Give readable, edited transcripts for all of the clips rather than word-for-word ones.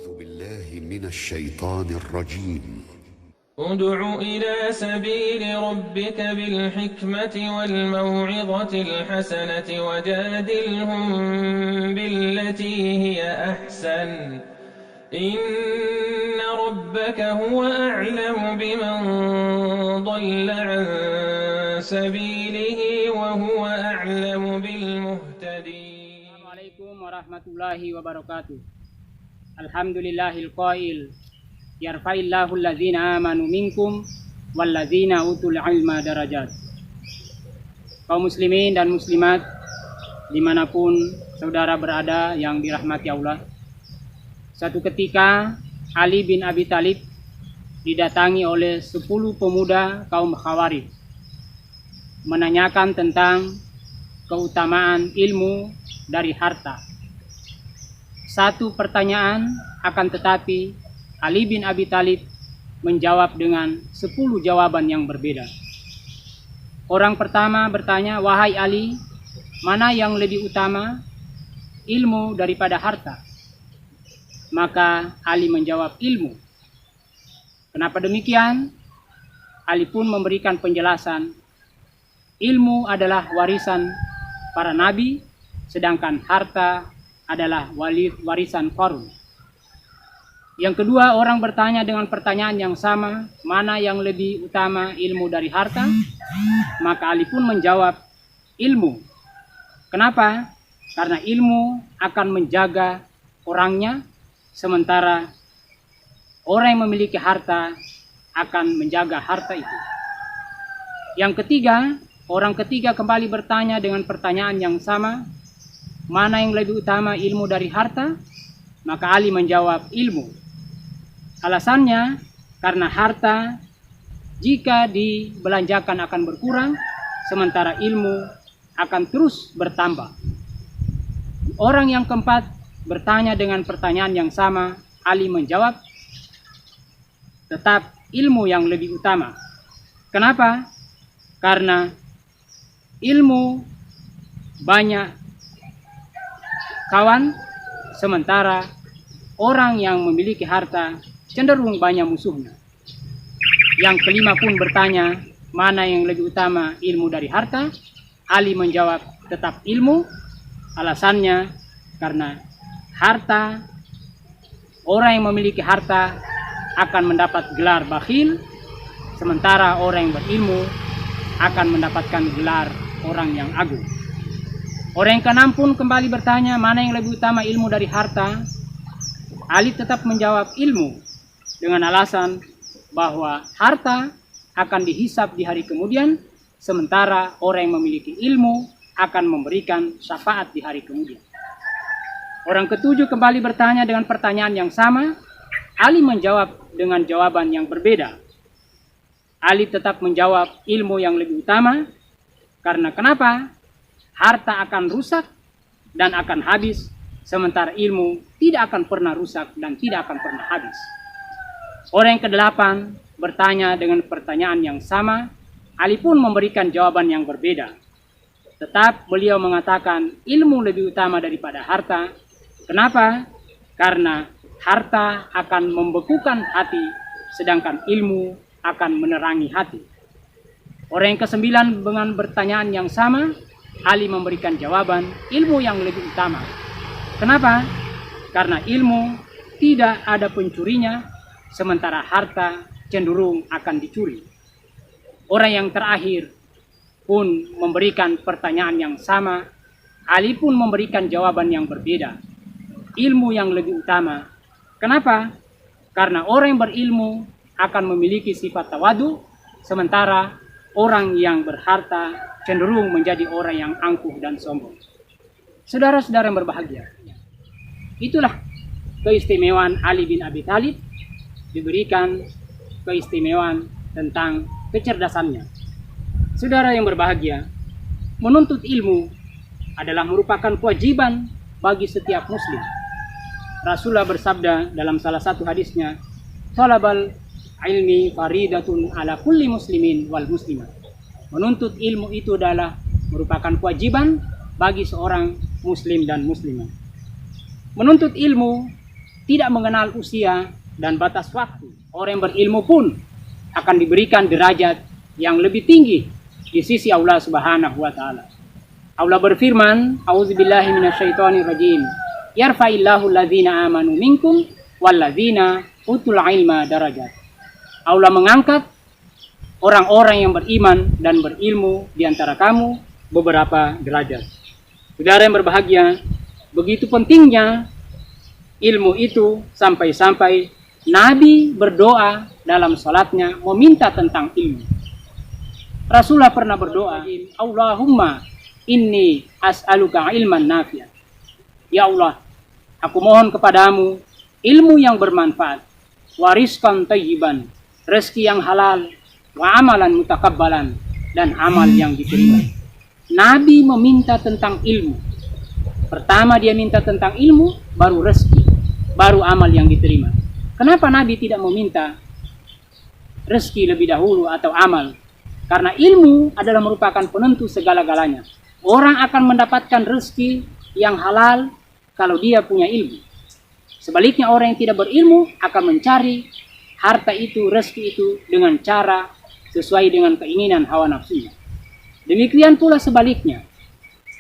أعوذ بالله من الشيطان الرجيم. ادع إلى سبيل ربك بالحكمة والموعظة الحسنة وجادلهم بالتي هي أحسن إن ربك هو أعلم بمن ضل عن سبيله وهو أعلم بالمهتدين. السلام عليكم ورحمة الله وبركاته. الحمد لله القائل yarfa'illahu alladzina amanu minkum walladzina utul ilma darajat. Kaum muslimin dan muslimat dimanapun saudara berada yang dirahmati Allah, satu ketika Ali bin Abi Thalib didatangi oleh 10 pemuda kaum Khawarij menanyakan tentang keutamaan ilmu dari harta. Satu pertanyaan, akan tetapi Ali bin Abi Thalib menjawab dengan 10 jawaban yang berbeda. Orang pertama bertanya, "Wahai Ali, mana yang lebih utama, ilmu daripada harta?" Maka Ali menjawab, "Ilmu." Kenapa demikian? Ali pun memberikan penjelasan, ilmu adalah warisan para nabi, sedangkan harta adalah warisan Qarun. Yang kedua, orang bertanya dengan pertanyaan yang sama, mana yang lebih utama, ilmu dari harta? Maka Ali pun menjawab, ilmu. Kenapa? Karena ilmu akan menjaga orangnya, sementara orang yang memiliki harta akan menjaga harta itu. Yang ketiga, orang ketiga kembali bertanya dengan pertanyaan yang sama, mana yang lebih utama, ilmu dari harta? Maka Ali menjawab, ilmu. Alasannya, karena harta jika dibelanjakan akan berkurang, sementara ilmu akan terus bertambah. Orang yang keempat bertanya dengan pertanyaan yang sama, Ali menjawab, tetap ilmu yang lebih utama. Kenapa? Karena ilmu banyak kawan, sementara orang yang memiliki harta cenderung banyak musuhnya. Yang kelima pun bertanya, mana yang lebih utama, ilmu dari harta? Ali menjawab, tetap ilmu. Alasannya, karena harta, orang yang memiliki harta akan mendapat gelar bakhil, sementara orang yang berilmu akan mendapatkan gelar orang yang agung. Orang yang keenam pun kembali bertanya, mana yang lebih utama, ilmu dari harta? Ali tetap menjawab ilmu, dengan alasan bahwa harta akan dihisab di hari kemudian, sementara orang yang memiliki ilmu akan memberikan syafaat di hari kemudian. Orang ketujuh kembali bertanya dengan pertanyaan yang sama. Ali menjawab dengan jawaban yang berbeda. Ali tetap menjawab ilmu yang lebih utama, karena kenapa? Harta akan rusak dan akan habis, sementara ilmu tidak akan pernah rusak dan tidak akan pernah habis. Orang yang kedelapan bertanya dengan pertanyaan yang sama. Ali pun memberikan jawaban yang berbeda. Tetap beliau mengatakan ilmu lebih utama daripada harta. Kenapa? Karena harta akan membekukan hati, sedangkan ilmu akan menerangi hati. Orang yang kesembilan dengan pertanyaan yang sama, Ali memberikan jawaban ilmu yang lebih utama. Kenapa? Karena ilmu tidak ada pencurinya, sementara harta cenderung akan dicuri. Orang yang terakhir pun memberikan pertanyaan yang sama. Ali pun memberikan jawaban yang berbeda. Ilmu yang lebih utama. Kenapa? Karena orang yang berilmu akan memiliki sifat tawadu, sementara orang yang berharta cenderung menjadi orang yang angkuh dan sombong. Saudara-saudara yang berbahagia, itulah keistimewaan Ali bin Abi Thalib, diberikan keistimewaan tentang kecerdasannya. Saudara yang berbahagia, menuntut ilmu adalah merupakan kewajiban bagi setiap muslim. Rasulullah bersabda dalam salah satu hadisnya, "Talabal ilmi faridatun ala kulli muslimin wal muslimat." Menuntut ilmu itu adalah merupakan kewajiban bagi seorang muslim dan muslimah. Menuntut ilmu tidak mengenal usia dan batas waktu. Orang yang berilmu pun akan diberikan derajat yang lebih tinggi di sisi Allah Subhanahu wa taala. Allah berfirman, "A'udzubillahi minasyaitonirrajim. Yarfa'illahu alladzina amanu minkum walladzina utul ilma darajat." Allah mengangkat orang-orang yang beriman dan berilmu di antara kamu beberapa derajat. Saudara yang berbahagia, begitu pentingnya ilmu itu sampai-sampai Nabi berdoa dalam salatnya meminta tentang ilmu. Rasulullah pernah berdoa, "Allahumma inni as'aluka ilman nafi'an." Ya Allah, aku mohon kepadamu ilmu yang bermanfaat, wariskan thayyiban, rezeki yang halal, wa amalan mutakabbalan, dan amal yang diterima. Nabi meminta tentang ilmu. Pertama dia minta tentang ilmu, baru rezeki, baru amal yang diterima. Kenapa Nabi tidak meminta rezeki lebih dahulu atau amal? Karena ilmu adalah merupakan penentu segala-galanya. Orang akan mendapatkan rezeki yang halal kalau dia punya ilmu. Sebaliknya orang yang tidak berilmu akan mencari harta itu, rezeki itu dengan cara sesuai dengan keinginan hawa nafsunya. Demikian pula sebaliknya.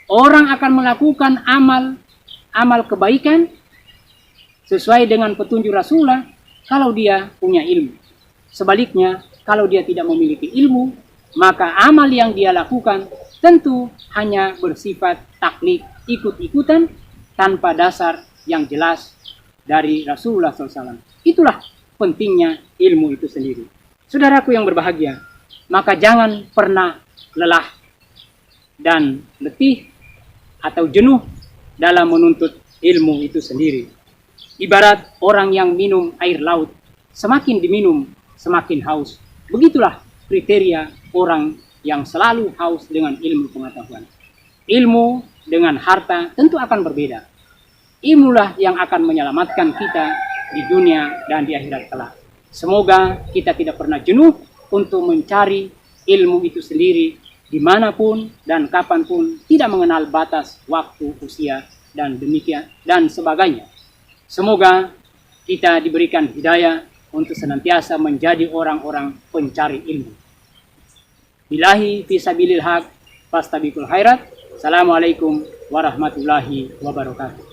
Orang akan melakukan amal kebaikan sesuai dengan petunjuk Rasulullah kalau dia punya ilmu. Sebaliknya, kalau dia tidak memiliki ilmu, maka amal yang dia lakukan tentu hanya bersifat taklid, ikut-ikutan tanpa dasar yang jelas dari Rasulullah SAW. Itulah pentingnya ilmu itu sendiri. Saudaraku yang berbahagia, maka jangan pernah lelah dan letih atau jenuh dalam menuntut ilmu itu sendiri. Ibarat orang yang minum air laut, semakin diminum, semakin haus. Begitulah kriteria orang yang selalu haus dengan ilmu pengetahuan. Ilmu dengan harta tentu akan berbeda. Ilmulah yang akan menyelamatkan kita di dunia dan di akhirat kelak. Semoga kita tidak pernah jenuh untuk mencari ilmu itu sendiri dimanapun dan kapanpun, tidak mengenal batas, waktu, usia, dan demikian dan sebagainya. Semoga kita diberikan hidayah untuk senantiasa menjadi orang-orang pencari ilmu. Billahi fisabilil haq, fastabiqul khairat. Assalamualaikum warahmatullahi wabarakatuh.